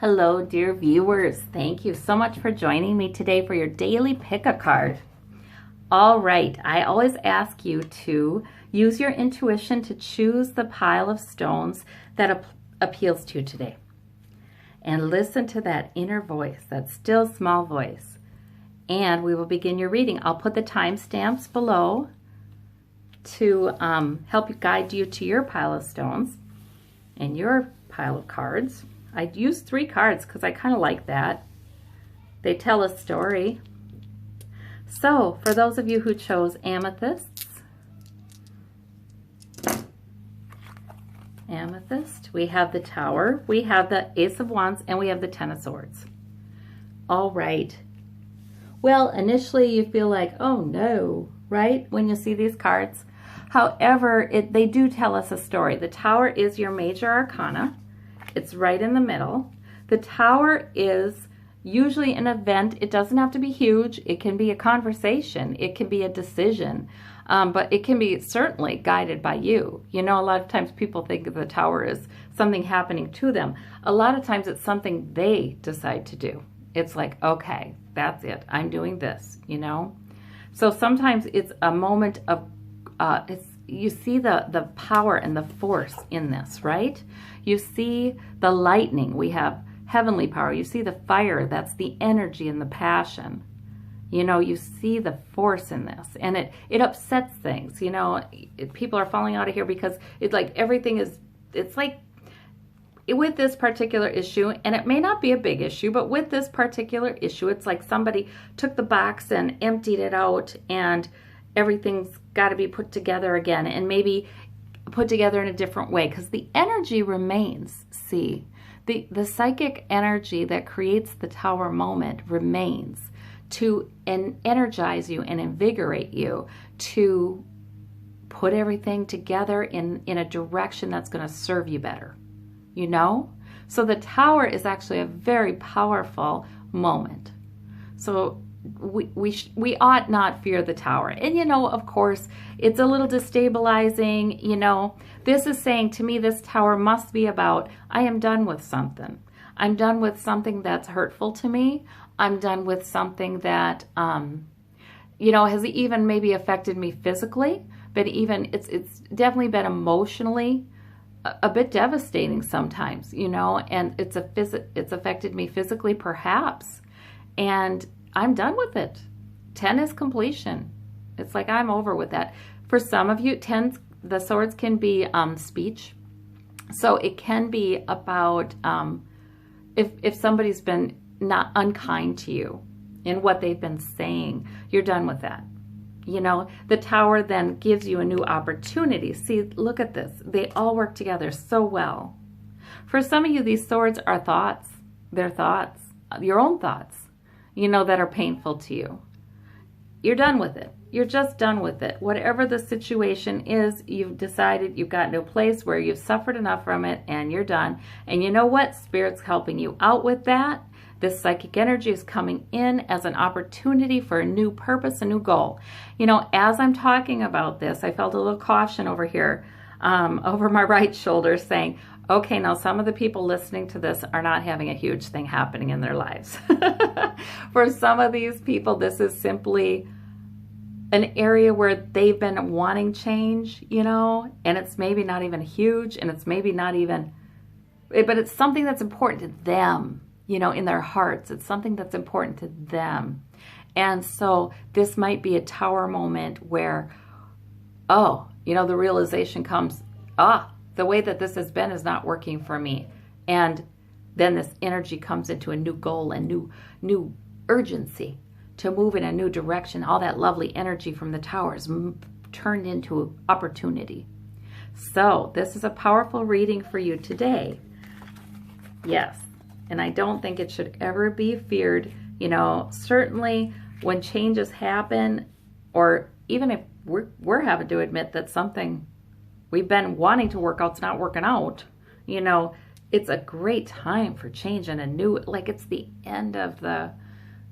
Hello, dear viewers. Thank you so much for joining me today for your daily pick-a-card. All right, I always ask you to use your intuition to choose the pile of stones that appeals to you today. And listen to that inner voice, that still small voice. And we will begin your reading. I'll put the timestamps below to help guide you to your pile of stones and your pile of cards. I used 3 cards because I kind of like that. They tell a story. So, for those of you who chose amethysts, we have the Tower, we have the Ace of Wands, and we have the Ten of Swords. All right. Well, initially you feel like, oh no, right? When you see these cards. However, they do tell us a story. The Tower is your major arcana. It's right in the middle. The Tower is usually an event. It doesn't have to be huge. It can be a conversation. It can be a decision. But it can be certainly guided by you. You know, a lot of times people think of the Tower as something happening to them. A lot of times it's something they decide to do. It's like, okay, that's it. I'm doing this, you know? So sometimes it's a moment of, you see the power and the force in this, right? You see the lightning, we have heavenly power. You see the fire, that's the energy and the passion. You know, you see the force in this, and it upsets things. You know, people are falling out of here because it's like everything is, it's like with this particular issue, and it may not be a big issue, but with this particular issue, it's like somebody took the box and emptied it out, and everything's got to be put together again, and maybe put together in a different way, because the energy remains. See, the psychic energy that creates the Tower moment remains to energize you and invigorate you to put everything together in a direction that's going to serve you better, you know? So the Tower is actually a very powerful moment. So we ought not fear the Tower. And, you know, of course, it's a little destabilizing, you know. This is saying to me, this Tower must be about, I am done with something. I'm done with something that's hurtful to me. I'm done with something that, you know, has even maybe affected me physically, but even it's definitely been emotionally a bit devastating sometimes, you know, and it's affected me physically perhaps. And I'm done with it. 10 is completion. It's like I'm over with that. For some of you, the swords can be speech. So it can be about if somebody's been not unkind to you in what they've been saying, you're done with that. You know, the Tower then gives you a new opportunity. See, look at this. They all work together so well. For some of you, these swords are thoughts. They're thoughts, your own thoughts, you know, that are painful to you. You're done with it. You're just done with it. Whatever the situation is, you've decided you've gotten to a place where you've suffered enough from it and you're done. And you know what? Spirit's helping you out with that. This psychic energy is coming in as an opportunity for a new purpose, a new goal. You know, as I'm talking about this, I felt a little caution over here, over my right shoulder saying, okay, now some of the people listening to this are not having a huge thing happening in their lives. For some of these people, this is simply an area where they've been wanting change, you know, and it's maybe not even huge, and it's maybe not even, but it's something that's important to them, you know, in their hearts. It's something that's important to them. And so this might be a Tower moment where, oh, you know, the realization comes, the way that this has been is not working for me. And then this energy comes into a new goal and new urgency to move in a new direction. All that lovely energy from the Tower is turned into opportunity. So this is a powerful reading for you today. Yes. And I don't think it should ever be feared. You know, certainly when changes happen, or even if we're having to admit that something we've been wanting to work out's not working out, you know, it's a great time for change and a new, like it's the end of the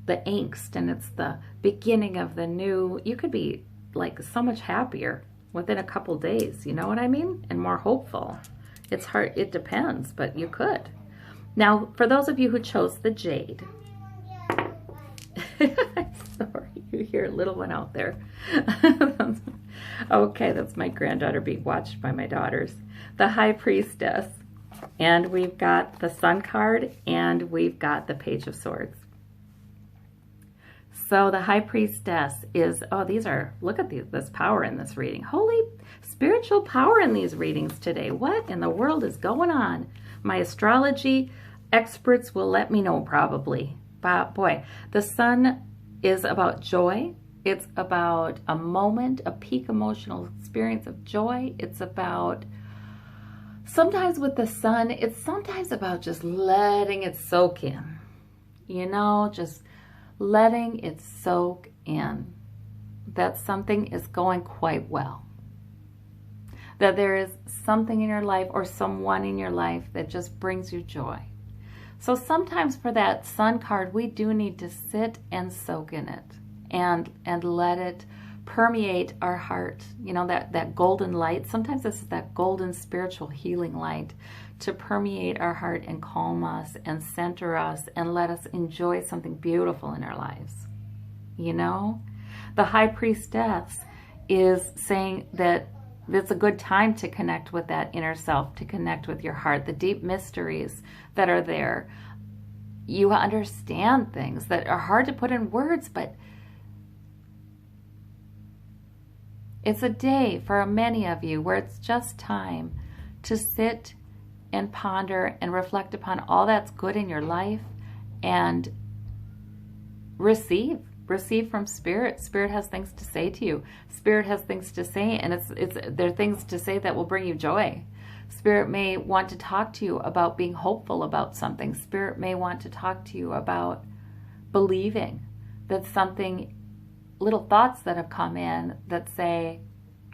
angst and it's the beginning of the new. You could be like so much happier within a couple days, you know what I mean? And more hopeful. It's hard, it depends, but you could. Now, for those of you who chose the jade, sorry, you hear a little one out there. Okay, that's my granddaughter being watched by my daughters. The High Priestess, and we've got the Sun card, and we've got the Page of Swords. So the High Priestess is, oh, these are, look at this power in this reading. Holy spiritual power in these readings today. What in the world is going on? My astrology experts will let me know probably. But boy, the Sun is about joy. It's about a moment, a peak emotional experience of joy. It's about, sometimes with the Sun, it's sometimes about just letting it soak in. You know, just letting it soak in that something is going quite well. That there is something in your life or someone in your life that just brings you joy. So sometimes for that Sun card, we do need to sit and soak in it and let it permeate our heart. You know, that golden light. Sometimes this is that golden spiritual healing light to permeate our heart and calm us and center us and let us enjoy something beautiful in our lives. You know, the High Priestess is saying that it's a good time to connect with that inner self, to connect with your heart, the deep mysteries that are there. You understand things that are hard to put in words, but it's a day for many of you where it's just time to sit and ponder and reflect upon all that's good in your life and receive from Spirit. Spirit has things to say to you. Spirit has things to say, and they're things to say that will bring you joy. Spirit may want to talk to you about being hopeful about something. Spirit may want to talk to you about believing that something, little thoughts that have come in that say,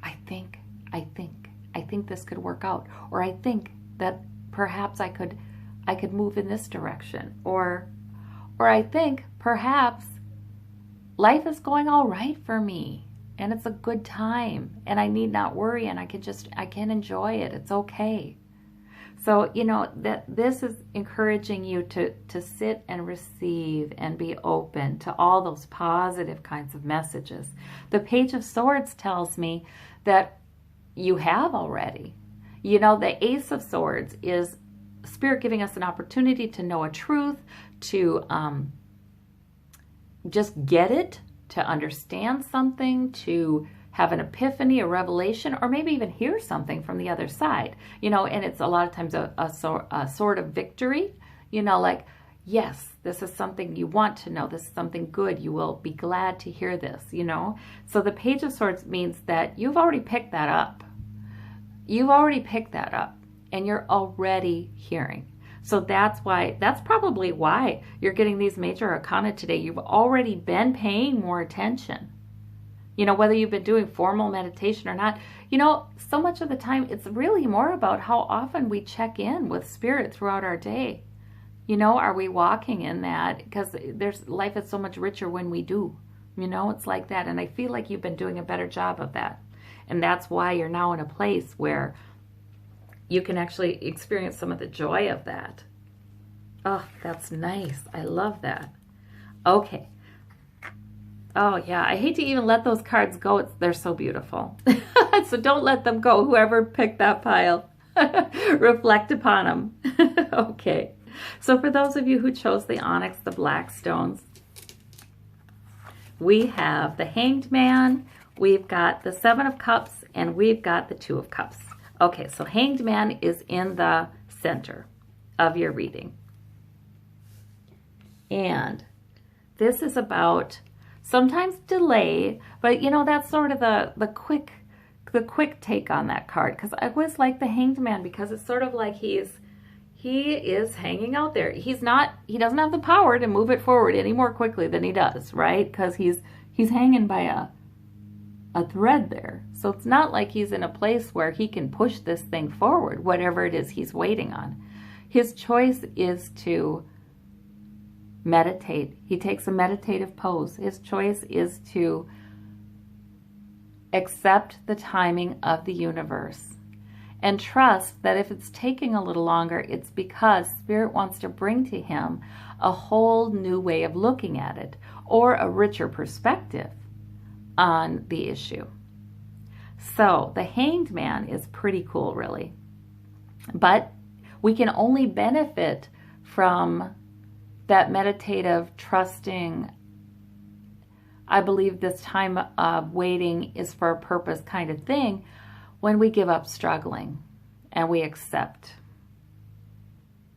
I think this could work out, or I think that perhaps I could move in this direction, or I think perhaps life is going all right for me and it's a good time and I need not worry and I can enjoy it. It's okay. So, you know, that this is encouraging you to sit and receive and be open to all those positive kinds of messages. The Page of Swords tells me that you have already. You know, the Ace of Swords is Spirit giving us an opportunity to know a truth, to just get it, to understand something, to have an epiphany, a revelation, or maybe even hear something from the other side. You know, and it's a lot of times a sort of victory, you know, like, yes, this is something you want to know. This is something good. You will be glad to hear this, you know. So the Page of Swords means that you've already picked that up. You've already picked that up and you're already hearing. So that's probably why you're getting these major arcana today. You've already been paying more attention. You know, whether you've been doing formal meditation or not, you know, so much of the time it's really more about how often we check in with Spirit throughout our day. You know, are we walking in that? Because life is so much richer when we do. You know, it's like that. And I feel like you've been doing a better job of that. And that's why you're now in a place where you can actually experience some of the joy of that. Oh, that's nice. I love that. Okay. Oh, yeah. I hate to even let those cards go. They're so beautiful. So don't let them go. Whoever picked that pile, reflect upon them. Okay. So for those of you who chose the onyx, the black stones, we have the Hanged Man, we've got the Seven of Cups, and we've got the Two of Cups. Okay, so Hanged Man is in the center of your reading. And this is about sometimes delay, but you know, that's sort of the quick take on that card, because I always like the Hanged Man because it's sort of like he is hanging out there. He doesn't have the power to move it forward any more quickly than he does, right? Because he's hanging by a thread there. So it's not like he's in a place where he can push this thing forward, whatever it is he's waiting on. His choice is to meditate. He takes a meditative pose. His choice is to accept the timing of the universe And trust that if it's taking a little longer, it's because Spirit wants to bring to him a whole new way of looking at it, or a richer perspective on the issue. So the Hanged Man is pretty cool, really. But we can only benefit from that meditative, trusting, I believe this time of waiting is for a purpose kind of thing, when we give up struggling and we accept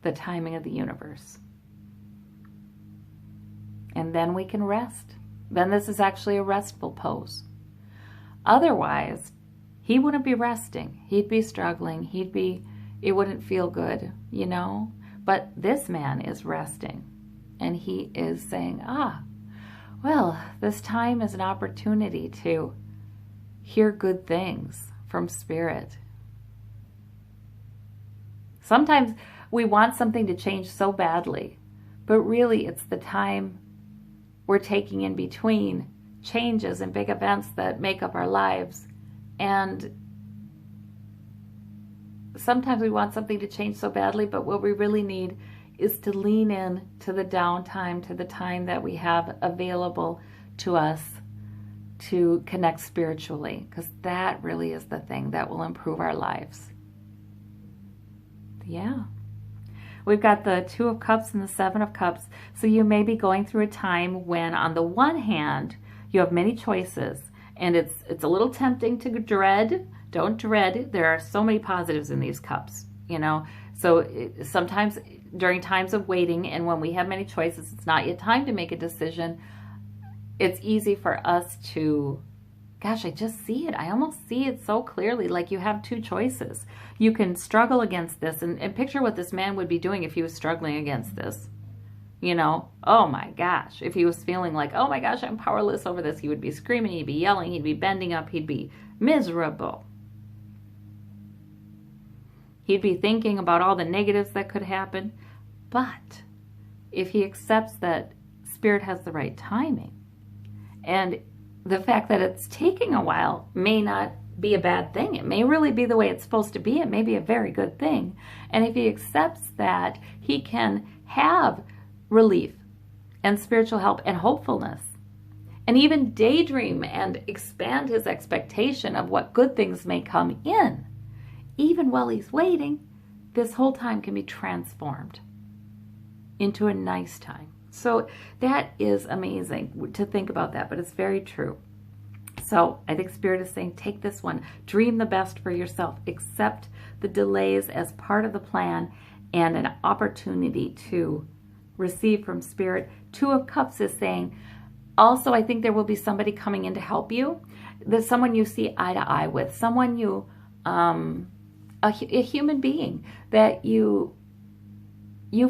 the timing of the universe. And then we can rest. Then this is actually a restful pose. Otherwise, he wouldn't be resting. He'd be struggling. It wouldn't feel good, you know? But this man is resting. And he is saying, well, this time is an opportunity to hear good things from Spirit. Sometimes we want something to change so badly, but really it's the time we're taking in between changes and big events that make up our lives. And sometimes we want something to change so badly, but what we really need is to lean in to the downtime, to the time that we have available to us to connect spiritually, because that really is the thing that will improve our lives. Yeah. We've got the Two of Cups and the Seven of Cups. So you may be going through a time when, on the one hand, you have many choices, and it's a little tempting to dread. Don't dread. There are so many positives in these cups, you know. So sometimes during times of waiting and when we have many choices, it's not yet time to make a decision. It's easy for us to, gosh, I just see it. I almost see it so clearly, like you have two choices. You can struggle against this, and picture what this man would be doing if he was struggling against this. You know, oh my gosh, if he was feeling like, oh my gosh, I'm powerless over this, he would be screaming, he'd be yelling, he'd be bending up, he'd be miserable. He'd be thinking about all the negatives that could happen. But if he accepts that Spirit has the right timing, and the fact that it's taking a while may not be a bad thing. It may really be the way it's supposed to be. It may be a very good thing. And if he accepts that, he can have relief and spiritual help and hopefulness, and even daydream and expand his expectation of what good things may come in. Even while he's waiting, this whole time can be transformed into a nice time. So that is amazing to think about that, but it's very true. So I think Spirit is saying, take this one, dream the best for yourself, accept the delays as part of the plan and an opportunity to receive from Spirit. Two of Cups is saying, also, I think there will be somebody coming in to help you. There's someone you see eye to eye with, someone you, a human being that you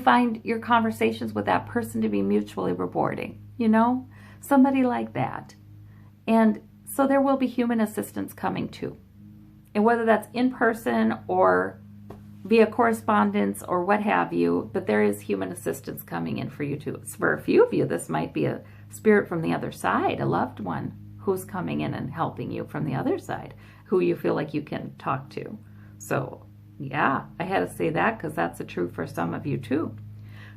find your conversations with that person to be mutually rewarding, you know, somebody like that. And so there will be human assistance coming too. And whether that's in person or via correspondence or what have you, but there is human assistance coming in for you too. For a few of you, this might be a spirit from the other side, a loved one who's coming in and helping you from the other side, who you feel like you can talk to. So yeah, I had to say that because that's the truth for some of you too.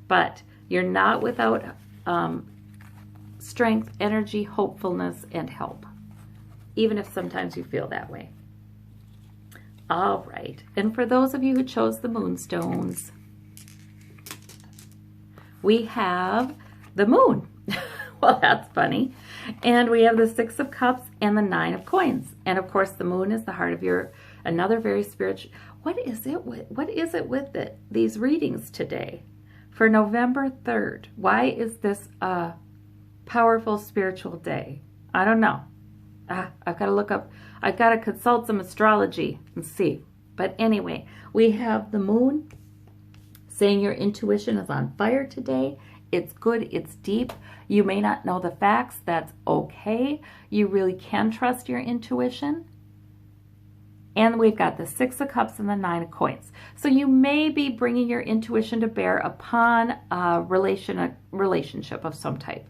But you're not without strength, energy, hopefulness, and help, even if sometimes you feel that way. All right, and for those of you who chose the moonstones, we have the moon. Well, that's funny. And we have the Six of Cups and the Nine of Coins. And of course, the moon is the heart of your, another very spiritual. What is it with these readings today for November 3rd? Why is this a powerful spiritual day? I don't know. I've got to look up, I've got to consult some astrology and see. But anyway, we have the moon saying your intuition is on fire today. It's good, it's deep. You may not know the facts, that's okay. You really can trust your intuition. And we've got the Six of Cups and the Nine of Coins. So you may be bringing your intuition to bear upon a relationship of some type.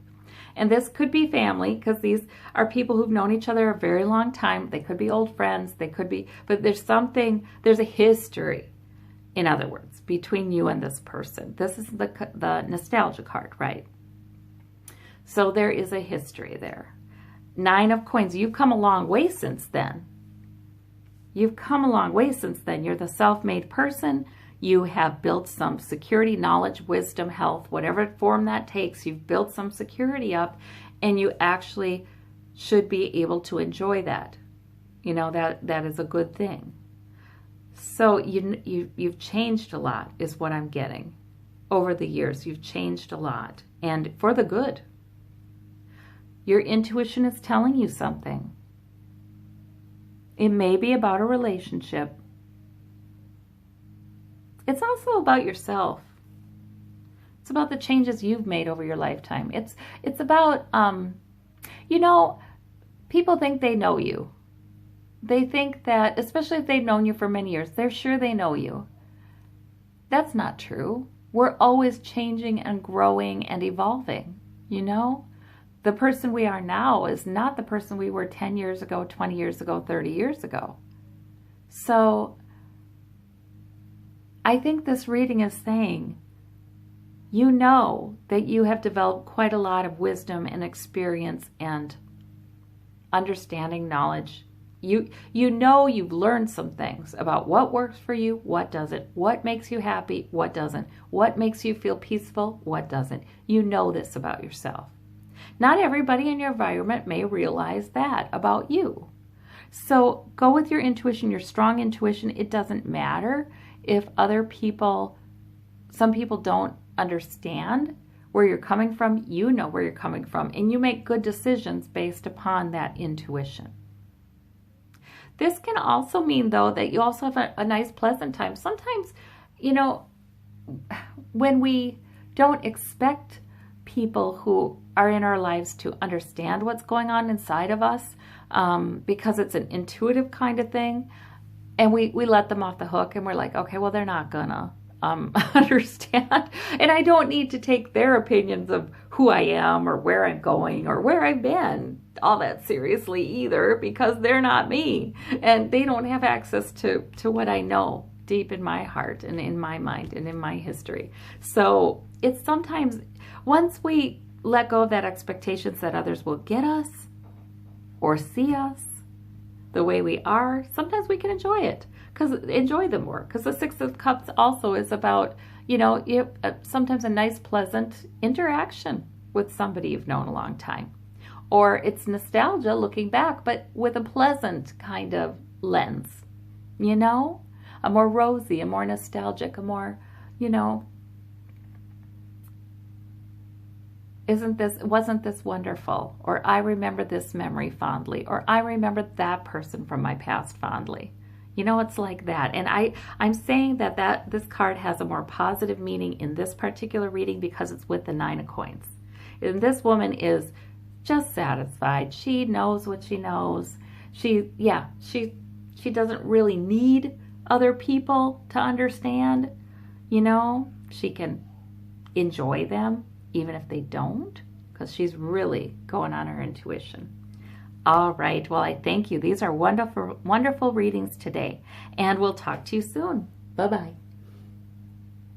And this could be family, because these are people who've known each other a very long time. They could be old friends. They could be, but there's a history, in other words, between you and this person. This is the nostalgia card, right? So there is a history there. 9 of Coins. You've come a long way since then. You've come a long way since then. You're the self-made person. You have built some security, knowledge, wisdom, health, whatever form that takes. You've built some security up, and you actually should be able to enjoy that. You know, that is a good thing. So you've changed a lot, is what I'm getting. Over the years, you've changed a lot, and for the good. Your intuition is telling you something. It may be about a relationship. It's also about yourself. It's about the changes you've made over your lifetime. It's about, you know, people think they know you. They think that, especially if they've known you for many years, they're sure they know you. That's not true. We're always changing and growing and evolving, you know? The person we are now is not the person we were 10 years ago, 20 years ago, 30 years ago. So I think this reading is saying, you know that you have developed quite a lot of wisdom and experience and understanding, knowledge. You know you've learned some things about what works for you, what doesn't, what makes you happy, what doesn't, what makes you feel peaceful, what doesn't. You know this about yourself. Not everybody in your environment may realize that about you. So go with your intuition, your strong intuition. It doesn't matter if other people, some people don't understand where you're coming from. You know where you're coming from, and you make good decisions based upon that intuition. This can also mean, though, that you also have a nice, pleasant time. Sometimes, you know, when we don't expect people who are in our lives to understand what's going on inside of us, because it's an intuitive kind of thing, and we let them off the hook, and we're like, okay, well, they're not gonna understand, and I don't need to take their opinions of who I am or where I'm going or where I've been all that seriously either, because they're not me, and they don't have access to what I know deep in my heart and in my mind and in my history. So it's sometimes, once we let go of that expectations that others will get us or see us the way we are, sometimes we can enjoy them more, because the 6 of Cups also is about, you know, sometimes a nice, pleasant interaction with somebody you've known a long time. Or it's nostalgia looking back, but with a pleasant kind of lens, you know? A more rosy, a more nostalgic, a more, you know, wasn't this wonderful? Or I remember this memory fondly, or I remember that person from my past fondly. You know, it's like that. And I'm saying that this card has a more positive meaning in this particular reading because it's with the 9 of Coins. And this woman is just satisfied. She knows what she knows. She doesn't really need other people to understand. You know, she can enjoy them even if they don't, because she's really going on her intuition. All right, well, I thank you. These are wonderful, wonderful readings today, and we'll talk to you soon. Bye-bye.